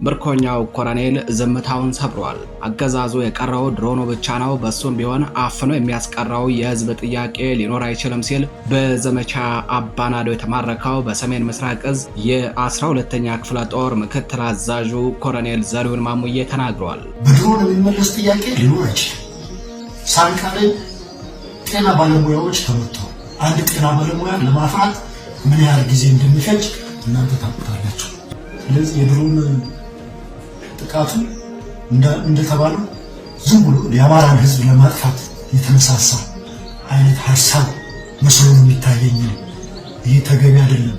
ምርኮኛው ኮሎኔል ዝምታውን ሰብሯል። አገዛዙ የቀረው ድሮኑ ብቻ ነው፣ በሱም ቢሆን አፍኖ የሚያስቀረው የህዝብ ጥያቄ ሊኖር አይችልም ሲል በዘመቻ አባናዶ የተማረከው በሰሜን ምስራቅ እዝ የ12ኛ ክፍለ ጦር ምክትል አዛዡ ኮሎኔል ዘሪሁን ማሙዬ ተናግሯል። በድሮን የሚመለስ ጥያቄ ሊኖር አይችልም። ሳንካ ላይ ጤና ባለሙያዎች ተመተው አንድ ጤና ባለሙያ ለማፍራት ምን ያህል ጊዜ እንደሚፈጅ እናንተ ታውቁታላችሁ። ስለዚህ የድሮን ጥቃቱ እንደተባለው ዝም ብሎ የአማራን ህዝብ ለማጥፋት የተነሳሳ አይነት ሐሳብ መስሎ የሚታየኝ ይህ ተገቢ አይደለም።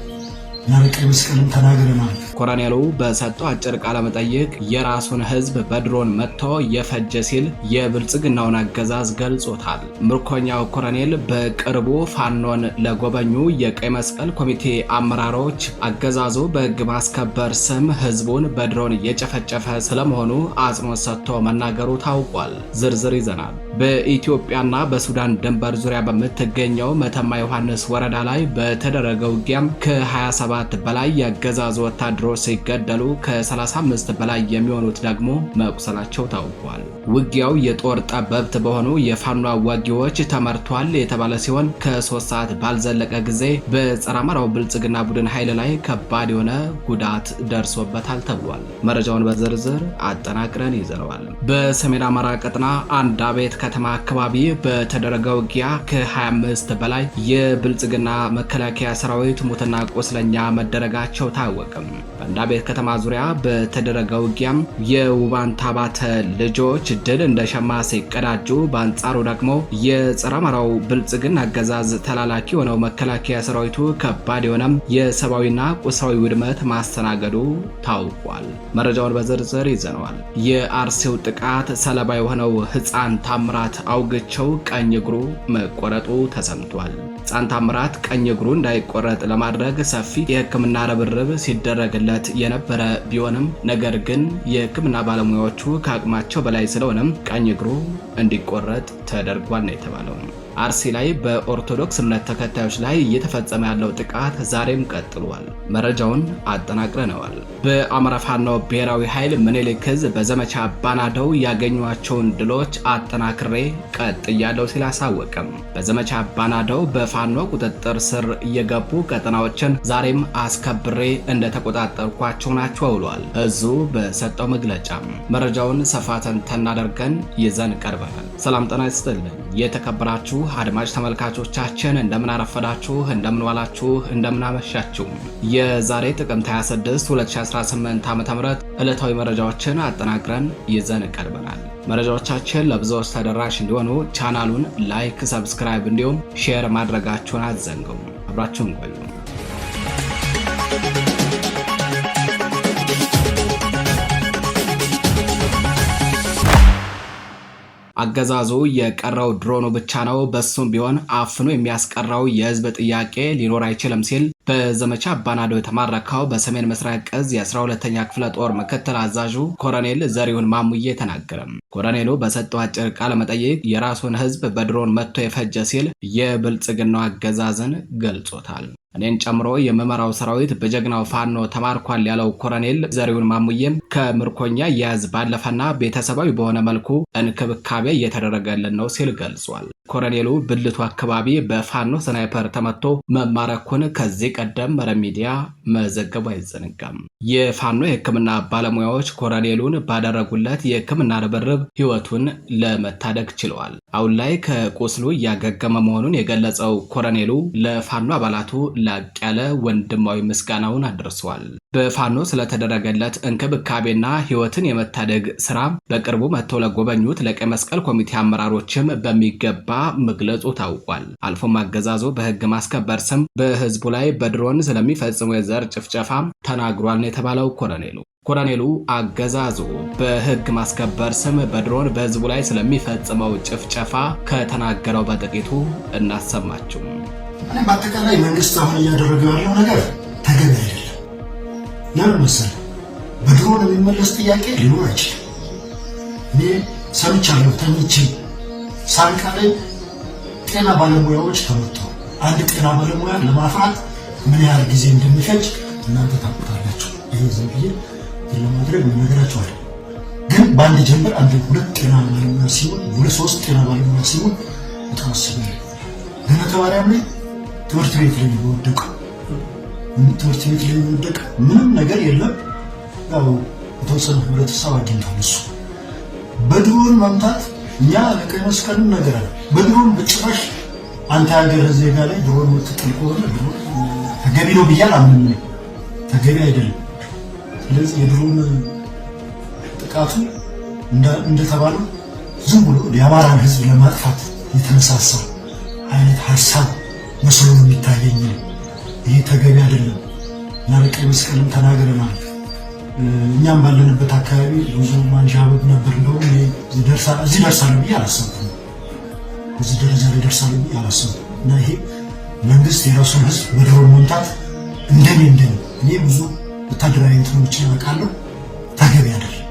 ናረቀ መስቀልም ተናግረናል። ኮሎኔሉ በሰጠው አጭር ቃለ መጠይቅ የራሱን ህዝብ በድሮን መጥቶ የፈጀ ሲል የብልጽግናውን አገዛዝ ገልጾታል። ምርኮኛው ኮሎኔል በቅርቡ ፋኖን ለጎበኙ የቀይ መስቀል ኮሚቴ አመራሮች አገዛዙ በህግ ማስከበር ስም ህዝቡን በድሮን እየጨፈጨፈ ስለመሆኑ አጽንኦት ሰጥቶ መናገሩ ታውቋል። ዝርዝር ይዘናል። በኢትዮጵያና በሱዳን ድንበር ዙሪያ በምትገኘው መተማ ዮሐንስ ወረዳ ላይ በተደረገው ውጊያም ከ27 በላይ የአገዛዙ ወታደሮች ሲገደሉ ከ35 በላይ የሚሆኑት ደግሞ መቁሰላቸው ታውቋል። ውጊያው የጦር ጠበብት በሆኑ የፋኖ አዋጊዎች ተመርቷል የተባለ ሲሆን ከ3 ሰዓት ባልዘለቀ ጊዜ በጸረ አማራው ብልጽግና ቡድን ኃይል ላይ ከባድ የሆነ ጉዳት ደርሶበታል ተብሏል። መረጃውን በዝርዝር አጠናቅረን ይዘነዋል። በሰሜን አማራ ቀጠና አንዳቤት ከተማ አካባቢ በተደረገ ውጊያ ከ25 በላይ የብልጽግና መከላከያ ሰራዊት ሙትና ቆስለኛ መደረጋቸው ታወቀም። በአንዳቤት ከተማ ዙሪያ በተደረገ ውጊያም የውባንታ ባተ ልጆች ድል እንደሸማ ሲቀዳጁ፣ በአንጻሩ ደግሞ የጸረ አማራው ብልጽግና አገዛዝ ተላላኪ የሆነው መከላከያ ሰራዊቱ ከባድ የሆነም የሰብአዊና ቁሳዊ ውድመት ማስተናገዱ ታውቋል። መረጃውን በዝርዝር ይዘነዋል። የአርሲው ጥቃት ሰለባ የሆነው ህፃን ታምራት አውግቸው ቀኝ እግሩ መቆረጡ ተሰምቷል። ህፃን ታምራት ቀኝ እግሩ እንዳይቆረጥ ለማድረግ ሰፊ የህክምና ርብርብ ሲደረግለት የነበረ ቢሆንም ነገር ግን የህክምና ባለሙያዎቹ ከአቅማቸው በላይ ስለሆነም ቀኝ እግሩ እንዲቆረጥ ተደርጓል ነው የተባለው። አርሲ ላይ በኦርቶዶክስ እምነት ተከታዮች ላይ እየተፈጸመ ያለው ጥቃት ዛሬም ቀጥሏል። መረጃውን አጠናቅረነዋል። በአማራ ፋኖ ብሔራዊ ኃይል ምኒልክ ዕዝ በዘመቻ አባናደው ያገኟቸውን ድሎች አጠናክሬ ቀጥያለሁ ሲል አሳወቀም። በዘመቻ አባናደው በፋኖ ቁጥጥር ስር የገቡ ቀጠናዎችን ዛሬም አስከብሬ እንደተቆጣጠርኳቸው ናቸው ብሏል እዙ በሰጠው መግለጫ። መረጃውን ሰፋተን ተናደርገን ይዘን ቀርበናል። ሰላም ጤና ይስጥልኝ የተከበራችሁ አድማጭ ተመልካቾቻችን፣ እንደምን አረፈዳችሁ፣ እንደምን ዋላችሁ፣ እንደምን አመሻችሁ። የዛሬ ጥቅምት 26 2018 ዓ.ም ዕለታዊ መረጃዎችን አጠናቅረን ይዘን ቀርበናል። መረጃዎቻችን ለብዙዎች ተደራሽ እንዲሆኑ ቻናሉን ላይክ፣ ሰብስክራይብ እንዲሁም ሼር ማድረጋችሁን አትዘንጉ። አብራችሁን ቆዩ። አገዛዙ የቀረው ድሮኑ ብቻ ነው፣ በሱም ቢሆን አፍኖ የሚያስቀረው የህዝብ ጥያቄ ሊኖር አይችልም ሲል በዘመቻ አባናዶ የተማረከው በሰሜን ምስራቅ እዝ የ12ኛ ክፍለ ጦር ምክትል አዛዡ ኮሎኔል ዘሪሁን ማሙዬ ተናገረም። ኮሎኔሉ በሰጠው አጭር ቃለ መጠይቅ የራሱን ህዝብ በድሮን መጥቶ የፈጀ ሲል የብልጽግናው አገዛዝን ገልጾታል። እኔን ጨምሮ የመመራው ሰራዊት በጀግናው ፋኖ ተማርኳል ያለው ኮሎኔል ዘሪሁን ማሙዬም ከምርኮኛ የያዝ ባለፈና ቤተሰባዊ በሆነ መልኩ እንክብካቤ እየተደረገልን ነው ሲል ገልጿል። ኮሎኔሉ ብልቱ አካባቢ በፋኖ ስናይፐር ተመቶ መማረኩን ከዚህ ቀደም ሚዲያ መዘገቡ አይዘነጋም። የፋኖ የህክምና ባለሙያዎች ኮሎኔሉን ባደረጉለት የህክምና ርብርብ ህይወቱን ለመታደግ ችለዋል። አሁን ላይ ከቁስሉ እያገገመ መሆኑን የገለጸው ኮሎኔሉ ለፋኖ አባላቱ ላቅ ያለ ወንድማዊ ምስጋናውን አድርሷል። በፋኖ ስለተደረገለት እንክብካቤና ህይወትን የመታደግ ስራ በቅርቡ መጥተው ለጎበኙት ለቀይ መስቀል ኮሚቴ አመራሮችም በሚገባ መግለጹ ታውቋል። አልፎም አገዛዙ በህግ ማስከበር ስም በህዝቡ ላይ በድሮን ስለሚፈጽሙ የዘር ጭፍጨፋ ተናግሯል ነው የተባለው። ኮሎኔሉ አገዛዙ በህግ ማስከበር ስም በድሮን በህዝቡ ላይ ስለሚፈጽመው ጭፍጨፋ ከተናገረው በጥቂቱ እናሰማችሁ። እኔ በአጠቃላይ መንግስት አሁን እያደረገው ያለው ነገር ተገቢ አይደለም። ለምን መሰለህ? በድሮን የሚመለስ ጥያቄ ሊኖር አይችልም። እኔ ሰምቻለሁ። ተኝቼ ሳንካ ላይ ጤና ባለሙያዎች ተመተው አንድ ጤና ባለሙያ ለማፍራት ምን ያህል ጊዜ እንደሚፈጅ እናንተ ታውቁታላችሁ። ይሄ ዝም ብዬ ለማድረግ ነገራቸዋል። ግን በአንድ ጀንበር አንድ ሁለት ጤና ባለሙያ ሲሆን ሁለት ሶስት ጤና ባለሙያ ሲሆን ተወሰነ ገና ተማሪያም ላይ ትምህርት ቤት ላይ ወደቀ። ትምህርት ቤት ላይ ወደቀ። ምንም ነገር የለም። ያው የተወሰነ ህብረተሰብ አግኝቷል። እሱ በድሮን መምታት እኛ ለቀይ መስቀል ነገር አለ። በድሮን በጭራሽ አንተ ሀገር ዜጋ ላይ ድሮን ወጥተል ከሆነ ድሮን ተገቢ ነው ብያል አምን ተገቢ አይደለም። ስለዚህ የድሮን ጥቃቱ እንደተባለው ዝም ብሎ የአማራን ህዝብ ለማጥፋት የተነሳሳ አይነት ሀሳብ መስሎ ነው የሚታየኝ። ይሄ ተገቢ አይደለም እና ለቀይ መስቀልም ተናግረናል። እኛም ባለንበት አካባቢ ብዙ ማንዣበብ ነበር። እንደውም እዚህ ደርሳለሁ ብዬ አላሰብኩም። እዚህ ደረጃ ላይ ደርሳለሁ ብዬ አላሰብኩም። እና ይሄ መንግስት የራሱን ህዝብ በድሮን መምታት እንደኔ እኔ ብዙ ወታደራዊ እንትኖችን አውቃለሁ። ተገቢ አይደለም።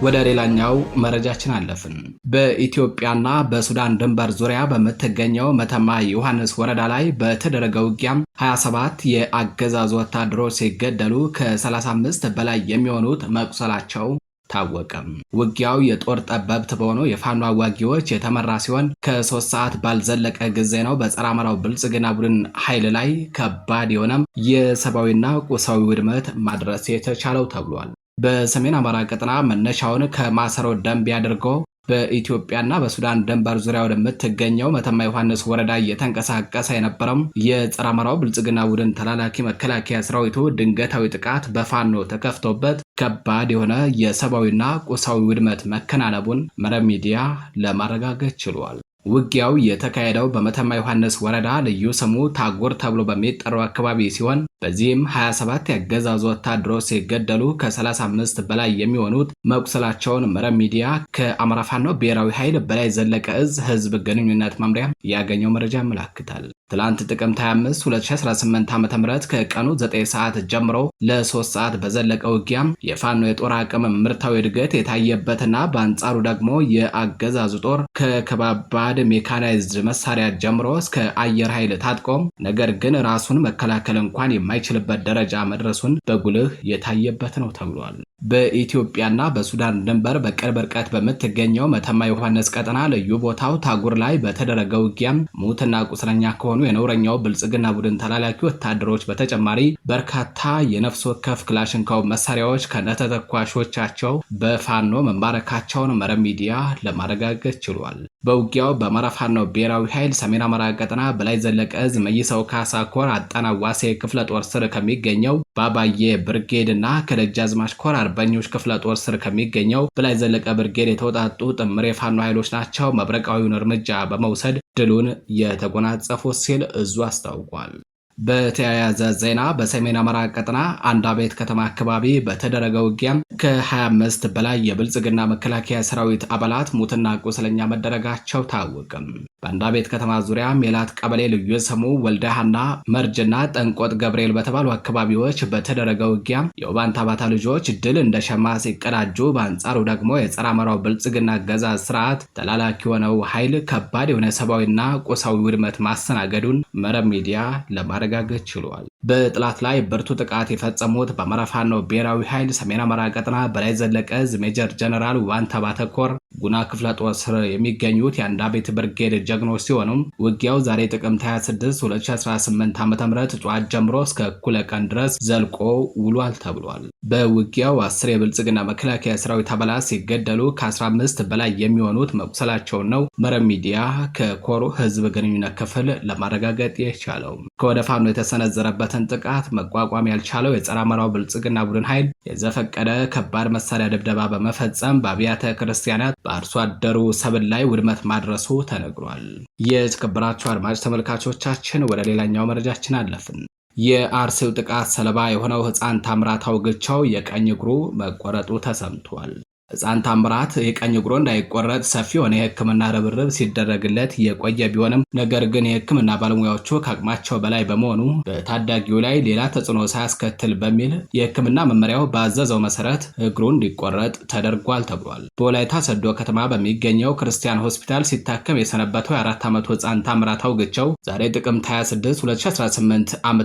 ወደ ሌላኛው መረጃችን አለፍን። በኢትዮጵያና በሱዳን ድንበር ዙሪያ በምትገኘው መተማ ዮሐንስ ወረዳ ላይ በተደረገው ውጊያም 27 የአገዛዙ ወታደሮች ሲገደሉ ከ35 በላይ የሚሆኑት መቁሰላቸው ታወቀም። ውጊያው የጦር ጠበብት በሆኑ የፋኖ አዋጊዎች የተመራ ሲሆን ከ3 ሰዓት ባልዘለቀ ጊዜ ነው በጸረ አማራው ብልጽግና ቡድን ኃይል ላይ ከባድ የሆነም የሰብአዊና ቁሳዊ ውድመት ማድረስ የተቻለው ተብሏል። በሰሜን አማራ ቀጠና መነሻውን ከማሰሮ ደንብ አድርጎ በኢትዮጵያና በሱዳን ድንበር ዙሪያ ወደምትገኘው መተማ ዮሐንስ ወረዳ እየተንቀሳቀሰ የነበረው የጸረ አማራው ብልጽግና ቡድን ተላላኪ መከላከያ ሰራዊቱ ድንገታዊ ጥቃት በፋኖ ተከፍቶበት ከባድ የሆነ የሰብአዊና ቁሳዊ ውድመት መከናነቡን መረብ ሚዲያ ለማረጋገጥ ችሏል። ውጊያው የተካሄደው በመተማ ዮሐንስ ወረዳ ልዩ ስሙ ታጎር ተብሎ በሚጠራው አካባቢ ሲሆን በዚህም 27 ያገዛዙ ወታደሮች ሲገደሉ ከ35 በላይ የሚሆኑት መቁሰላቸውን መረብ ሚዲያ ከአማራ ፋኖ ብሔራዊ ኃይል በላይ ዘለቀ እዝ ህዝብ ግንኙነት መምሪያ ያገኘው መረጃ ያመለክታል። ትላንት ጥቅምት 25 2018 ዓ.ም ከቀኑ 9 ሰዓት ጀምሮ ለ3 ሰዓት በዘለቀ ውጊያ የፋኖ የጦር አቅም ምርታዊ እድገት የታየበትና በአንጻሩ ደግሞ የአገዛዙ ጦር ከከባባድ ሜካናይዝድ መሳሪያ ጀምሮ እስከ አየር ኃይል ታጥቆ ነገር ግን ራሱን መከላከል እንኳን የማይችልበት ደረጃ መድረሱን በጉልህ የታየበት ነው ተብሏል። በኢትዮጵያና በሱዳን ድንበር በቅርብ ርቀት በምትገኘው መተማ ዮሐንስ ቀጠና ልዩ ቦታው ታጉር ላይ በተደረገ ውጊያ ሙትና ቁስለኛ ከሆኑ የነውረኛው ብልጽግና ቡድን ተላላኪ ወታደሮች በተጨማሪ በርካታ የነፍስ ወከፍ ክላሽንኮቭ መሳሪያዎች ከነተተኳሾቻቸው በፋኖ መማረካቸውን መረብ ሚዲያ ለማረጋገጥ ችሏል። በውጊያው በአማራ ፋኖ ብሔራዊ ኃይል ሰሜን አማራ ቀጠና በላይ ዘለቀ እዝ መይሰው ካሳ ኮር አጣናዋሴ ክፍለ ጦር ስር ከሚገኘው ባባዬ ብርጌድ እና ከደጃዝማች ኮር አርበኞች ክፍለ ጦር ስር ከሚገኘው በላይ ዘለቀ ብርጌድ የተወጣጡ ጥምር የፋኖ ኃይሎች ናቸው መብረቃዊውን እርምጃ በመውሰድ ድሉን የተጎናጸፉት ሲል እዙ አስታውቋል። በተያያዘ ዜና በሰሜን አማራ ቀጠና አንዳቤት ከተማ አካባቢ በተደረገ ውጊያ ከ25 በላይ የብልጽግና መከላከያ ሰራዊት አባላት ሙትና ቁስለኛ መደረጋቸው ታወቀም። በአንዳቤት ከተማ ዙሪያ ሜላት ቀበሌ ልዩ ስሙ ወልደሃና መርጅና ጠንቆጥ ገብርኤል በተባሉ አካባቢዎች በተደረገ ውጊያ የውባንታ ባታ ልጆች ድል እንደ ሸማ ሲቀዳጁ፣ በአንጻሩ ደግሞ የጸረ አማራው ብልጽግና አገዛዝ ስርዓት ተላላኪ የሆነው ኃይል ከባድ የሆነ ሰብአዊና ቁሳዊ ውድመት ማስተናገዱን መረብ ሚዲያ ለማረጋገጥ ችሏል። በጥላት ላይ ብርቱ ጥቃት የፈጸሙት በአማራ ፋኖ ብሔራዊ ኃይል ሰሜን አማራ ቀጠና በላይ ዘለቀ እዝ ሜጀር ጀነራል ውባንታ ባተ ኮር ጉና ክፍለ ጦር ስር የሚገኙት የአንዳቤት ብርጌድ ጀግኖች ሲሆኑም ውጊያው ዛሬ ጥቅምት 26 2018 ዓ.ም ጠዋት ጀምሮ እስከ እኩለ ቀን ድረስ ዘልቆ ውሏል ተብሏል። በውጊያው 10 የብልጽግና መከላከያ ሰራዊት አባላት ሲገደሉ ከ15 በላይ የሚሆኑት መቁሰላቸውን ነው መረብ ሚዲያ ከኮሩ ህዝብ ግንኙነት ክፍል ለማረጋገጥ የቻለው። ከወደ ፋኖ የተሰነዘረበትን ጥቃት መቋቋም ያልቻለው የጸረ አማራው ብልጽግና ቡድን ኃይል የዘፈቀደ ከባድ መሳሪያ ድብደባ በመፈጸም በአብያተ ክርስቲያናት በአርሶ አደሩ ሰብል ላይ ውድመት ማድረሱ ተነግሯል። የተከበራችሁ አድማጭ ተመልካቾቻችን ወደ ሌላኛው መረጃችን አለፍን። የአርሲው ጥቃት ሰለባ የሆነው ህፃን ታምራት አውግቸው የቀኝ እግሩ መቆረጡ ተሰምቷል። ሕፃን ታምራት የቀኝ እግሩ እንዳይቆረጥ ሰፊ የሆነ የሕክምና ርብርብ ሲደረግለት የቆየ ቢሆንም ነገር ግን የሕክምና ባለሙያዎቹ ከአቅማቸው በላይ በመሆኑ በታዳጊው ላይ ሌላ ተጽዕኖ ሳያስከትል በሚል የሕክምና መመሪያው ባዘዘው መሰረት እግሩ እንዲቆረጥ ተደርጓል ተብሏል። በወላይታ ሰዶ ከተማ በሚገኘው ክርስቲያን ሆስፒታል ሲታከም የሰነበተው የ4 ዓመቱ ሕፃን ታምራት አውግቸው ዛሬ ጥቅምት 26 2018 ዓ.ም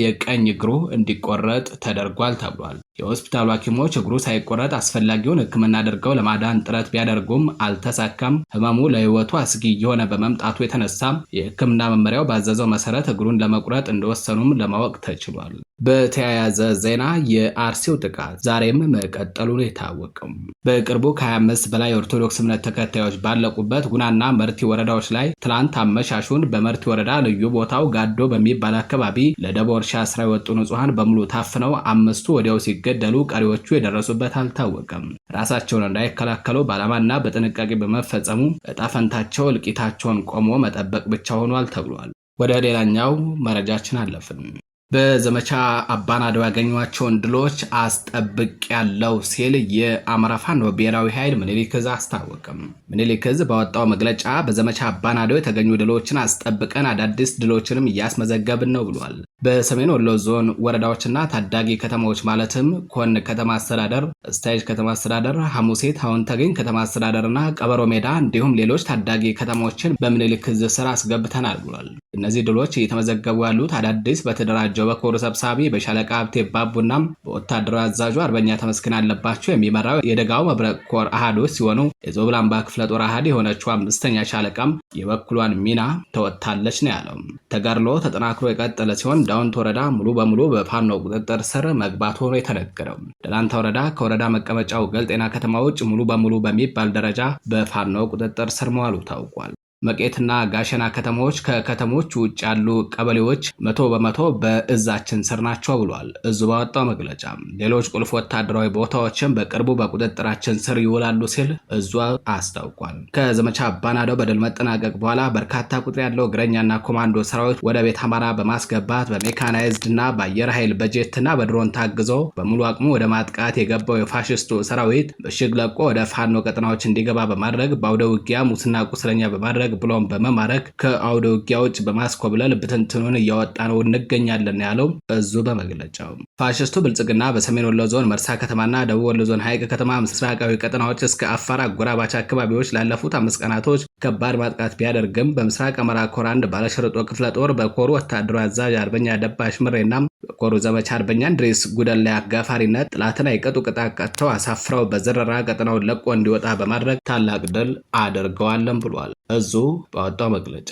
የቀኝ እግሩ እንዲቆረጥ ተደርጓል ተብሏል። የሆስፒታሉ ሐኪሞች እግሩ ሳይቆረጥ አስፈላጊውን ሕክምና አድርገው ለማዳን ጥረት ቢያደርጉም አልተሳካም። ህመሙ ለህይወቱ አስጊ የሆነ በመምጣቱ የተነሳ የሕክምና መመሪያው ባዘዘው መሰረት እግሩን ለመቁረጥ እንደወሰኑም ለማወቅ ተችሏል። በተያያዘ ዜና የአርሲው ጥቃት ዛሬም መቀጠሉን የታወቀው በቅርቡ ከ25 በላይ የኦርቶዶክስ እምነት ተከታዮች ባለቁበት ጉናና መርቲ ወረዳዎች ላይ ትላንት አመሻሹን በመርቲ ወረዳ ልዩ ቦታው ጋዶ በሚባል አካባቢ ለደቦ እርሻ ስራ የወጡ ንጹሃን በሙሉ ታፍነው 5ቱ ወዲያው ሲገደሉ ቀሪዎቹ የደረሱበት አልታወቀም። ራሳቸውን እንዳይከላከሉ በዓላማና በጥንቃቄ በመፈጸሙ ዕጣ ፈንታቸው እልቂታቸውን ቆሞ መጠበቅ ብቻ ሆኗል ተብሏል። ወደ ሌላኛው መረጃችን አለፍን። በዘመቻ አባናደው ያገኟቸውን ድሎች አስጠብቅ ያለው ሲል የአማራ ፋኖ ብሔራዊ ኃይል ምኒልክ ዕዝ አስታወቀም። ምኒልክ ዕዝ ባወጣው መግለጫ በዘመቻ አባናደው የተገኙ ድሎችን አስጠብቀን አዳዲስ ድሎችንም እያስመዘገብን ነው ብሏል። በሰሜን ወሎ ዞን ወረዳዎችና ታዳጊ ከተማዎች ማለትም ኮን ከተማ አስተዳደር፣ ስታይጅ ከተማ አስተዳደር፣ ሐሙሴት አሁን ተገኝ ከተማ አስተዳደርና ቀበሮ ሜዳ እንዲሁም ሌሎች ታዳጊ ከተሞችን በምኒልክ ዕዝ ስራ አስገብተናል ብሏል። እነዚህ ድሎች እየተመዘገቡ ያሉት አዳዲስ በተደራጀው በኮር ሰብሳቢ በሻለቃ ሀብቴ ባቡናም በወታደራዊ አዛዡ አርበኛ ተመስገን አለባቸው የሚመራው የደጋው መብረቅ ኮር አሃዶች ሲሆኑ የዞብላምባ ክፍለ ጦር አሃድ የሆነችው 5ኛ ሻለቃም የበኩሏን ሚና ተወጥታለች ነው ያለው። ተጋድሎ ተጠናክሮ የቀጠለ ሲሆን ዳውንት ወረዳ ሙሉ በሙሉ በፋኖ ቁጥጥር ስር መግባት ሆኖ የተነገረው። ደላንታ ወረዳ ከወረዳ መቀመጫው ገልጤና ከተማ ውጭ ሙሉ በሙሉ በሚባል ደረጃ በፋኖ ቁጥጥር ስር መዋሉ ታውቋል። መቄትና ጋሸና ከተሞች ከከተሞች ውጭ ያሉ ቀበሌዎች 100% በእዛችን ስር ናቸው ብሏል። እዙ ባወጣው መግለጫ ሌሎች ቁልፍ ወታደራዊ ቦታዎችን በቅርቡ በቁጥጥራችን ስር ይውላሉ ሲል እዙ አስታውቋል። ከዘመቻ አባናደው በድል መጠናቀቅ በኋላ በርካታ ቁጥር ያለው እግረኛና ኮማንዶ ሰራዊት ወደ ቤት አማራ በማስገባት በሜካናይዝድና በአየር ኃይል በጄትና በድሮን ታግዞ በሙሉ አቅሙ ወደ ማጥቃት የገባው የፋሽስቱ ሰራዊት ምሽግ ለቆ ወደ ፋኖ ቀጠናዎች እንዲገባ በማድረግ በአውደ ውጊያ ሙትና ቁስለኛ በማድረግ ብሎም በመማረክ ከአውደ ውጊያ ውጭ በማስኮብለል ብትንትኑን እያወጣ ነው እንገኛለን ያለው እዙ በመግለጫው ፋሽስቱ ብልጽግና በሰሜን ወሎ ዞን መርሳ ከተማና ደቡብ ወሎ ዞን ሐይቅ ከተማ ምስራቃዊ ቀጠናዎች እስከ አፋር አጎራባች አካባቢዎች ላለፉት 5 ቀናቶች ከባድ ማጥቃት ቢያደርግም በምስራቅ አማራ ኮር 1 ባለሽርጦ ክፍለ ጦር በኮሩ ወታደራዊ አዛዥ አርበኛ ደባሽ ምሬና በኮሩ ዘመቻ አርበኛ እንድሪስ ጉደል ላይ አጋፋሪነት ጥላትን አይቀጡ ቅጣት ቀጥተው አሳፍረው በዘረራ ቀጠናውን ለቆ እንዲወጣ በማድረግ ታላቅ ድል አድርገዋለን ብሏል እዙ ባወጣው መግለጫ።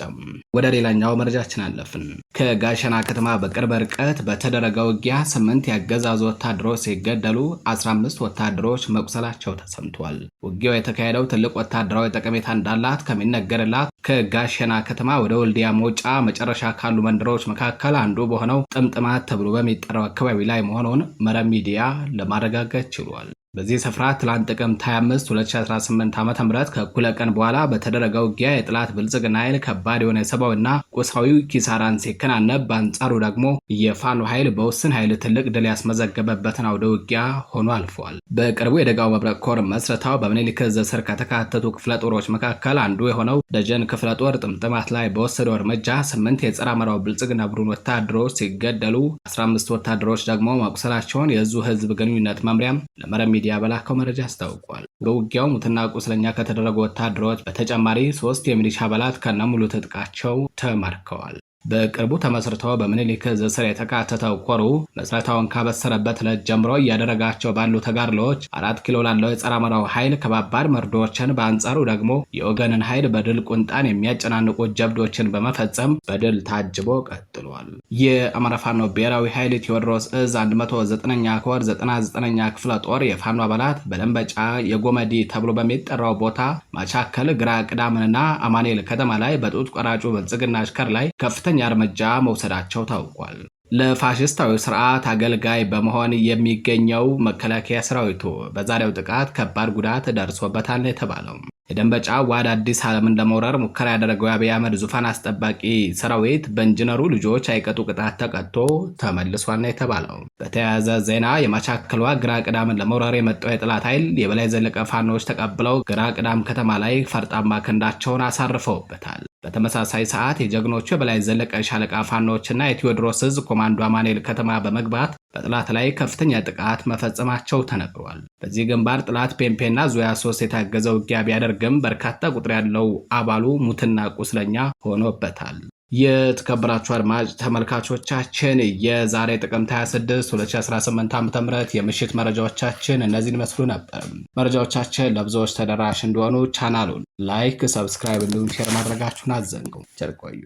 ወደ ሌላኛው መረጃችን አለፍን። ከጋሸና ከተማ በቅርብ ርቀት በተደረገ ውጊያ 8 ያገዛዙ ወታደሮች ሲገደሉ 15 ወታደሮች መቁሰላቸው ተሰምቷል። ውጊያው የተካሄደው ትልቅ ወታደራዊ ጠቀሜታ እንዳላት ከሚነገርላት ከጋሸና ከተማ ወደ ወልዲያ መውጫ መጨረሻ ካሉ መንደሮች መካከል አንዱ በሆነው ጥምጥማት ተብሎ በሚጠራው አካባቢ ላይ መሆኑን መረብ ሚዲያ ለማረጋገጥ ችሏል። በዚህ ስፍራ ትላንት ጥቅምት 25 2018 ዓ.ም ከእኩለ ቀን በኋላ በተደረገ ውጊያ የጥላት ብልጽግና ኃይል ከባድ የሆነ ሰብአዊና ቁሳዊ ኪሳራን ሲከናነብ፣ በአንጻሩ ደግሞ የፋኖ ኃይል በውስን ኃይል ትልቅ ድል ያስመዘገበበትን አውደ ውጊያ ሆኖ አልፏል። በቅርቡ የደጋው መብረቅ ኮር መስረታው በምኒልክ ዕዝ ስር ከተካተቱ ክፍለ ጦሮች መካከል አንዱ የሆነው ደጀን ክፍለ ጦር ጥምጥማት ላይ በወሰደው እርምጃ 8 የጸረ አማራው ብልጽግና ቡድን ወታደሮች ሲገደሉ 15 ወታደሮች ደግሞ መቁሰላቸውን የዕዙ ህዝብ ግንኙነት መምሪያም ለመረብ ሚዲያ በላከው መረጃ አስታውቋል። በውጊያው ሙትና ቁስለኛ ከተደረጉ ወታደሮች በተጨማሪ 3 የሚሊሻ አባላት ከነሙሉ ትጥቃቸው ተማርከዋል። በቅርቡ ተመስርተው በምኒልክ ዕዝ ስር የተካተተው ኮሩ መስረታውን ካበሰረበት ዕለት ጀምሮ እያደረጋቸው ባሉ ተጋድሎዎች 4 ኪሎ ላለው የጸረ አማራው ኃይል ከባባድ መርዶችን፣ በአንጻሩ ደግሞ የወገንን ኃይል በድል ቁንጣን የሚያጨናንቁ ጀብዶችን በመፈጸም በድል ታጅቦ ቀጥሏል። የአማራ ፋኖ ብሔራዊ ኃይል ቴዎድሮስ ዕዝ 109ኛ ኮር 99ኛ ክፍለ ጦር የፋኖ አባላት በደንበጫ የጎመዲ ተብሎ በሚጠራው ቦታ ማቻከል ግራ ቅዳምንና አማኔል ከተማ ላይ በጡት ቆራጩ ብልጽግና አሽከር ላይ ከፍተኛ እርምጃ መውሰዳቸው ታውቋል። ለፋሽስታዊ ስርዓት አገልጋይ በመሆን የሚገኘው መከላከያ ሰራዊቱ በዛሬው ጥቃት ከባድ ጉዳት ደርሶበታል የተባለው የደንበጫ ዋድ አዲስ ዓለምን ለመውረር ሙከራ ያደረገው የአብይ አህመድ ዙፋን አስጠባቂ ሰራዊት በኢንጂነሩ ልጆች አይቀጡ ቅጣት ተቀጥቶ ተመልሷል ነው የተባለው። በተያያዘ ዜና የማቻከሏ ግራ ቅዳምን ለመውረር የመጣው የጠላት ኃይል የበላይ ዘለቀ ፋኖች ተቀብለው ግራ ቅዳም ከተማ ላይ ፈርጣማ ክንዳቸውን አሳርፈውበታል። በተመሳሳይ ሰዓት የጀግኖቹ የበላይ ዘለቀ ሻለቃ ፋኖችና የቴዎድሮስ ዕዝ ኮማንዶ አማኑኤል ከተማ በመግባት በጥላት ላይ ከፍተኛ ጥቃት መፈጸማቸው ተነግሯል። በዚህ ግንባር ጥላት ፔምፔና ዙያ 3 የታገዘ ውጊያ ቢያደርግም በርካታ ቁጥር ያለው አባሉ ሙትና ቁስለኛ ሆኖበታል። የተከበራችሁ አድማጭ ተመልካቾቻችን የዛሬ ጥቅምት 26 2018 ዓ.ም የምሽት መረጃዎቻችን እነዚህን መስሉ ነበር። መረጃዎቻችን ለብዙዎች ተደራሽ እንዲሆኑ ቻናሉን ላይክ፣ ሰብስክራይብ እንዲሁም ሼር ማድረጋችሁን አትዘንጉ። ቸር ቆዩ።